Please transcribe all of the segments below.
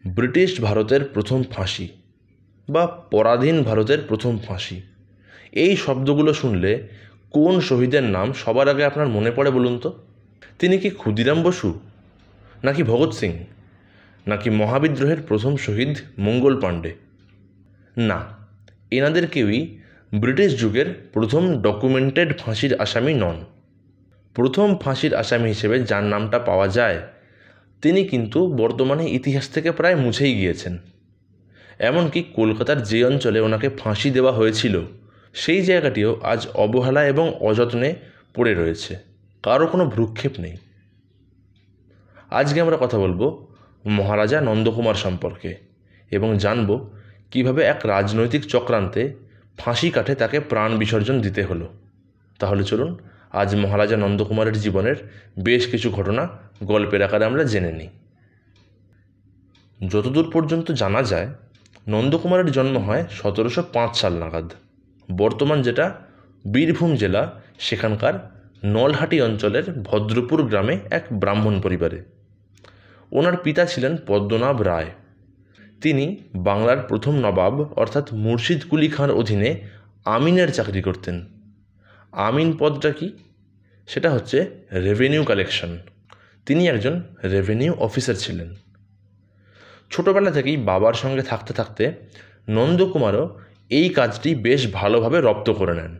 British ভারতের প্রথম ফাঁসি বা পরাধীন ভারতের প্রথম ফাঁসি, এই শব্দগুলো শুনলে কোন শহীদের নাম সবার আগে আপনার মনে পড়ে বলুন তো? তিনি কি ক্ষুদিরাম বসু, নাকি ভগৎ সিং, নাকি মহাবিদ্রোহের প্রথম শহীদ মঙ্গল পাণ্ডে? না, এনাদের কেউই ব্রিটিশ যুগের প্রথম ডকুমেন্টেড ফাঁসির আসামি নন। প্রথম ফাঁসির আসামি হিসেবে যার নামটা পাওয়া যায় তিনি কিন্তু বর্তমানে ইতিহাস থেকে প্রায় মুছেই গিয়েছেন। এমনকি কলকাতার যে অঞ্চলে ওনাকে ফাঁসি দেওয়া হয়েছিল সেই জায়গাটিও আজ অবহেলা এবং অযত্নে পড়ে রয়েছে, কারও কোনো ভ্রুক্ষেপ নেই। আজকে আমরা কথা বলবো মহারাজা নন্দকুমার সম্পর্কে এবং জানব কিভাবে এক রাজনৈতিক চক্রান্তে ফাঁসি কাঠে তাকে প্রাণ বিসর্জন দিতে হলো। তাহলে চলুন আজ মহারাজা নন্দকুমারের জীবনের বেশ কিছু ঘটনা গল্পের আকারে আমরা জেনে নিই। যতদূর পর্যন্ত জানা যায় নন্দকুমারের জন্ম হয় 1705 সাল নাগাদ, বর্তমান যেটা বীরভূম জেলা সেখানকার নলহাটি অঞ্চলের ভদ্রপুর গ্রামে এক ব্রাহ্মণ পরিবারে। ওনার পিতা ছিলেন পদ্মনাভ রায়। তিনি বাংলার প্রথম নবাব অর্থাৎ মুর্শিদ কুলি খাঁর অধীনে আমিনের চাকরি করতেন। আমিন পদটা কি? সেটা হচ্ছে রেভিনিউ কালেকশন। তিনি একজন রেভিনিউ অফিসার ছিলেন। ছোটোবেলা থেকেই বাবার সঙ্গে থাকতে থাকতে নন্দকুমারও এই কাজটি বেশ ভালোভাবে রপ্ত করে নেন।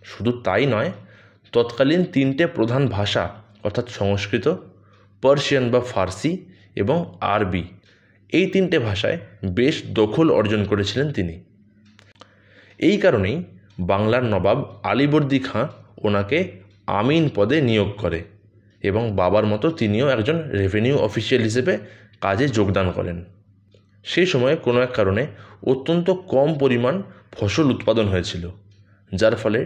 শুধু তাই নয়, তৎকালীন 3টে প্রধান ভাষা অর্থাৎ সংস্কৃত, পার্সিয়ান বা ফার্সি এবং আরবি, এই 3টে ভাষায় বেশ দখল অর্জন করেছিলেন তিনি। এই কারণেই বাংলার নবাব আলীবর্দী খাঁ ওনাকে আমিন পদে নিয়োগ করে এবং বাবার মতো তিনিও একজন রেভিনিউ অফিসিয়াল হিসেবে কাজে যোগদান করেন। সেই সময়ে কোনো এক কারণে অত্যন্ত কম পরিমাণ ফসল উৎপাদন হয়েছিল, যার ফলে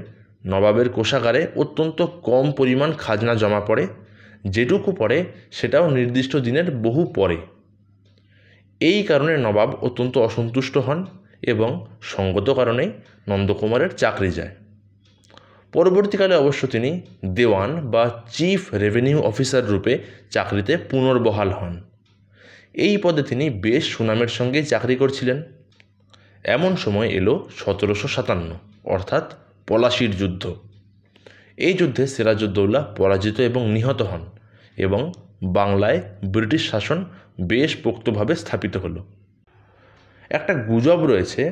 নবাবের কোষাগারে অত্যন্ত কম পরিমাণ খাজনা জমা পড়ে। যেটুকু পড়ে সেটাও নির্দিষ্ট দিনের বহু পরে। এই কারণে নবাব অত্যন্ত অসন্তুষ্ট হন এবং সঙ্গত কারণেই নন্দকুমারের চাকরি যায়। পরবর্তীকালে অবশ্য তিনি দেওয়ান বা চিফ রেভিনিউ অফিসার রূপে চাকরিতে পুনর্বহাল হন। এই পদে তিনি বেশ সুনামের সঙ্গেই চাকরি করছিলেন। এমন সময় এলো 1757 অর্থাৎ পলাশির যুদ্ধ। এই যুদ্ধে সিরাজউদ্দৌলা পরাজিত এবং নিহত হন এবং বাংলায় ব্রিটিশ শাসন বেশ পোক্তভাবে স্থাপিত হলো। একটা গুজব রয়েছে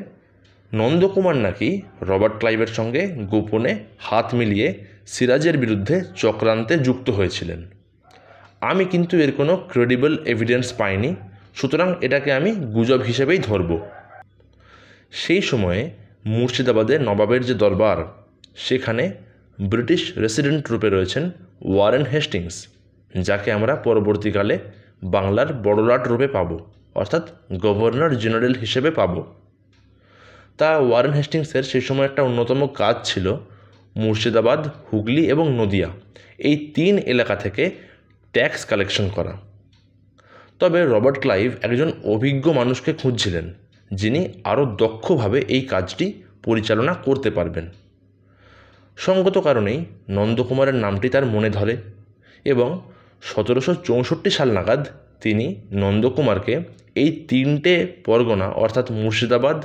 নন্দকুমার নাকি রবার্ট ক্লাইভের সঙ্গে গোপনে হাত মিলিয়ে সিরাজের বিরুদ্ধে চক্রান্তে যুক্ত হয়েছিলেন। আমি কিন্তু এর কোনো ক্রেডিবল এভিডেন্স পাইনি, সুতরাং এটাকে আমি গুজব হিসেবেই ধরব। সেই সময়ে মুর্শিদাবাদে নবাবের যে দরবার, সেখানে ব্রিটিশ রেসিডেন্ট রূপে রয়েছেন ওয়ারেন হেস্টিংস, যাকে আমরা পরবর্তীকালে বাংলার বড়লাট রূপে পাব, অর্থাৎ গভর্নর জেনারেল হিসেবে পাব। তা ওয়ারেন হেস্টিংসের সেই সময় একটা অন্যতম কাজ ছিল মুর্শিদাবাদ, হুগলি এবং নদিয়া, এই 3 এলাকা থেকে ট্যাক্স কালেকশন করা। তবে রবার্ট ক্লাইভ একজন অভিজ্ঞ মানুষকে খুঁজছিলেন যিনি আরও দক্ষভাবে এই কাজটি পরিচালনা করতে পারবেন। সঙ্গত কারণেই নন্দকুমারের নামটি তার মনে ধরে এবং 1764 সাল নাগাদ তিনি নন্দকুমারকে এই 3টে পরগনা অর্থাৎ মুর্শিদাবাদ,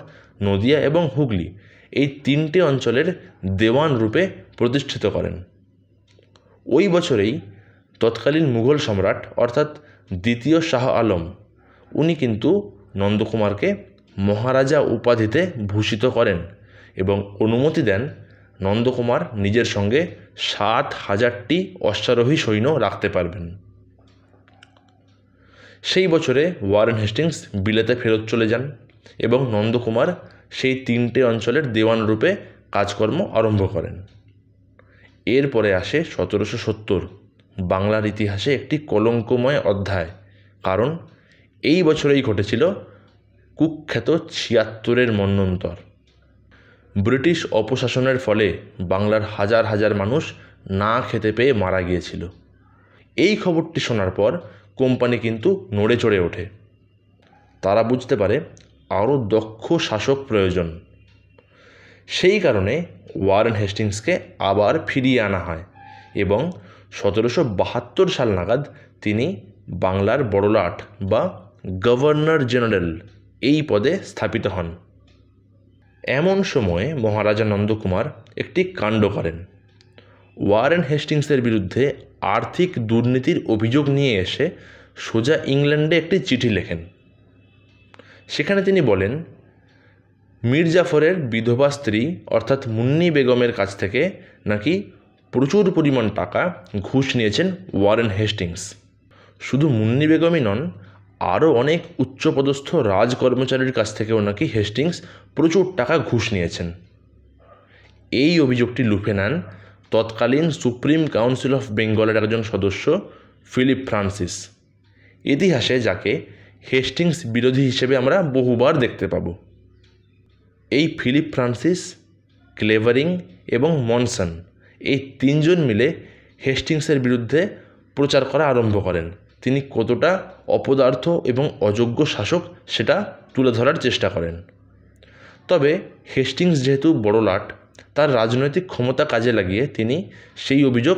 নদিয়া এবং হুগলি, এই 3টে অঞ্চলের দেওয়ান রূপে প্রতিষ্ঠিত করেন। ওই বছরেই তৎকালীন মুঘল সম্রাট অর্থাৎ দ্বিতীয় শাহ আলম, উনি কিন্তু নন্দকুমারকে মহারাজা উপাধিতে ভূষিত করেন এবং অনুমতি দেন নন্দকুমার নিজের সঙ্গে 7000টি অশ্বারোহী সৈন্য রাখতে পারবেন। সেই বছরে ওয়ারেন হেস্টিংস বিলেতে ফেরত চলে যান এবং নন্দকুমার সেই 3টে অঞ্চলের দেওয়ান রূপে কাজকর্ম আরম্ভ করেন। এরপরে আসে 1770, বাংলার ইতিহাসে একটি কলঙ্কময় অধ্যায়, কারণ এই বছরেই ঘটেছিল কুখ্যাত 76-এর মন্বন্তর। ব্রিটিশ অপশাসনের ফলে বাংলার হাজার হাজার মানুষ না খেতে পেয়ে মারা গিয়েছিল। এই খবরটি শোনার পর কোম্পানি কিন্তু নড়ে চড়ে ওঠে। তারা বুঝতে পারে আরও দক্ষ শাসক প্রয়োজন। সেই কারণে ওয়ারেন হেস্টিংসকে আবার ফিরিয়ে আনা হয় এবং 1772 সাল নাগাদ তিনি বাংলার বড়লাট বা গভর্নর জেনারেল এই পদে স্থাপিত হন। এমন সময়ে মহারাজা নন্দকুমার একটি কাণ্ড করেন। ওয়ারেন হেস্টিংসের বিরুদ্ধে আর্থিক দুর্নীতির অভিযোগ নিয়ে এসে সোজা ইংল্যান্ডে একটি চিঠি লেখেন। সেখানে তিনি বলেন, মীর জাফরের বিধবা স্ত্রী অর্থাৎ মুন্নি বেগমের কাছ থেকে নাকি প্রচুর পরিমাণ টাকা ঘুষ নিয়েছেন ওয়ারেন হেস্টিংস। শুধু মুন্নি বেগমই নন, আরও অনেক উচ্চপদস্থ রাজকর্মচারীর কাছ থেকেও নাকি হেস্টিংস প্রচুর টাকা ঘুষ নিয়েছেন। এই অভিযোগটি লুফে নেন তৎকালীন সুপ্রিম কাউন্সিল অফ বেঙ্গলের একজন সদস্য ফিলিপ ফ্রান্সিস, ইতিহাসে যাকে হেস্টিংস বিরোধী হিসেবে আমরা বহুবার দেখতে পাব। এই ফিলিপ ফ্রান্সিস, ক্লেভারিং এবং মনসন এই তিনজন মিলে হেস্টিংসের বিরুদ্ধে প্রচার করা আরম্ভ করেন। তিনি কতটা অপদার্থ এবং অযোগ্য শাসক সেটা তুলে ধরার চেষ্টা করেন। তবে হেস্টিংস যেহেতু বড়লাট, তার রাজনৈতিক ক্ষমতা কাজে লাগিয়ে তিনি সেই অভিযোগ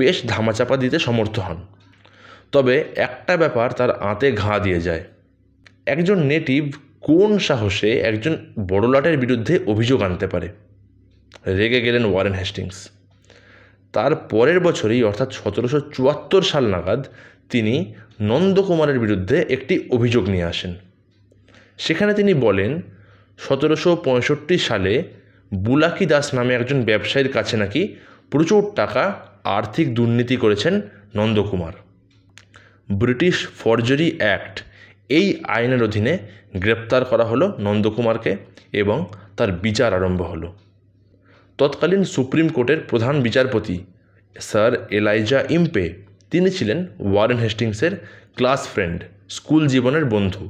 বেশ ধামাচাপা দিতে সমর্থ হন। তবে একটা ব্যাপার তার আঁতে ঘা দিয়ে যায়। একজন নেটিভ কোন সাহসে একজন বড়লাটের বিরুদ্ধে অভিযোগ আনতে পারে? রেগে গেলেন ওয়ারেন হেস্টিংস। তার পরের বছরই অর্থাৎ 1774 সাল নাগাদ তিনি নন্দকুমারের বিরুদ্ধে একটি অভিযোগ নিয়ে আসেন। সেখানে তিনি বলেন 1765 সালে বুলাকি দাস নামে একজন ব্যবসায়ীর কাছে নাকি প্রচুর টাকা আর্থিক দুর্নীতি করেছেন নন্দকুমার। ব্রিটিশ ফরজারি অ্যাক্ট এই আইনের অধীনে গ্রেপ্তার করা হলো নন্দকুমারকে এবং তার বিচার আরম্ভ হলো। তৎকালীন সুপ্রিম কোর্টের প্রধান বিচারপতি স্যার এলাইজা ইম্পে তিনি ছিলেন ওয়ারেন হেস্টিংসের ক্লাস ফ্রেন্ড, স্কুল জীবনের বন্ধু।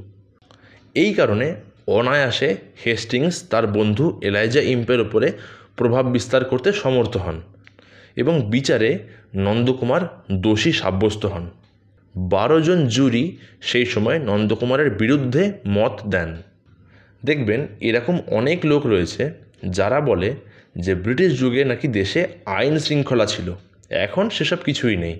এই কারণে অনায়াসে হেস্টিংস তার বন্ধু এলাইজা ইম্পের ওপরে প্রভাব বিস্তার করতে সমর্থ হন এবং বিচারে নন্দকুমার দোষী সাব্যস্ত হন। 12 জন জুরি সেই সময় নন্দকুমারের বিরুদ্ধে মত দেন। দেখবেন এরকম অনেক লোক রয়েছে যারা বলে যে ব্রিটিশ যুগে নাকি দেশে আইন শৃঙ্খলা ছিল, এখন সেসব কিছুই নেই।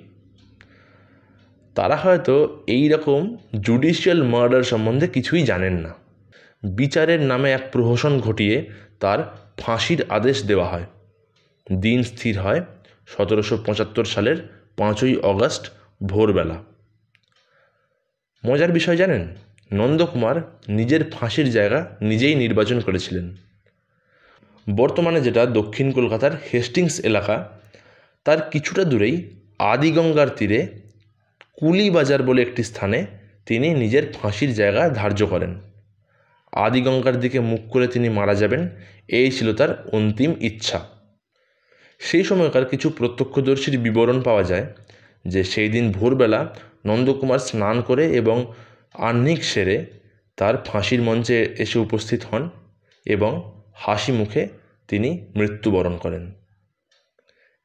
তারা হয়তো এই রকম জুডিশিয়াল মার্ডার সম্বন্ধে কিছুই জানেন না। বিচারের নামে এক প্রহসন ঘটিয়ে তার ফাঁসির আদেশ দেওয়া হয়। দিন স্থির হয় 1775 সালের 5ই অগস্ট ভোরবেলা। মজার বিষয় জানেন, নন্দকুমার নিজের ফাঁসির জায়গা নিজেই নির্বাচন করেছিলেন। বর্তমানে যেটা দক্ষিণ কলকাতার হেস্টিংস এলাকা, তার কিছুটা দূরেই আদিগঙ্গার তীরে কুলিবাজার বলে একটি স্থানে তিনি নিজের ফাঁসির জায়গা ধার্য করেন। আদিগঙ্গার দিকে মুখ করে তিনি মারা যাবেন, এই ছিল তার অন্তিম ইচ্ছা। সেই সময়কার কিছু প্রত্যক্ষদর্শীর বিবরণ পাওয়া যায় যে সেই দিন ভোরবেলা নন্দকুমার স্নান করে এবং আহ্নিক সেরে তার ফাঁসির মঞ্চে এসে উপস্থিত হন এবং হাসি মুখে তিনি মৃত্যুবরণ করেন।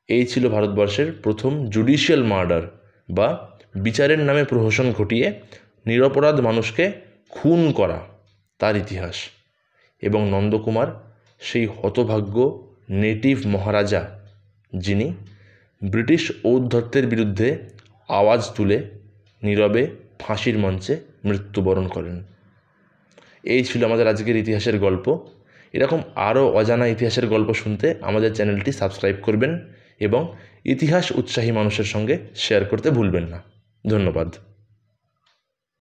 এই ছিল ভারতবর্ষের প্রথম জুডিশিয়াল মার্ডার বা বিচারের নামে প্রহসন ঘটিয়ে নিরপরাধ মানুষকে খুন করা, তার ইতিহাস। এবং নন্দকুমার সেই হতভাগ্য নেটিভ মহারাজা যিনি ব্রিটিশ ঔদ্ধত্যের বিরুদ্ধে আওয়াজ তুলে নীরবে ফাঁসির মঞ্চে মৃত্যুবরণ করেন। এই ছিল আমাদের আজকের ইতিহাসের গল্প। এরকম আরও অজানা ইতিহাসের গল্প শুনতে আমাদের চ্যানেলটি সাবস্ক্রাইব করবেন এবং ইতিহাস উৎসাহী মানুষের সঙ্গে শেয়ার করতে ভুলবেন না। ধন্যবাদ।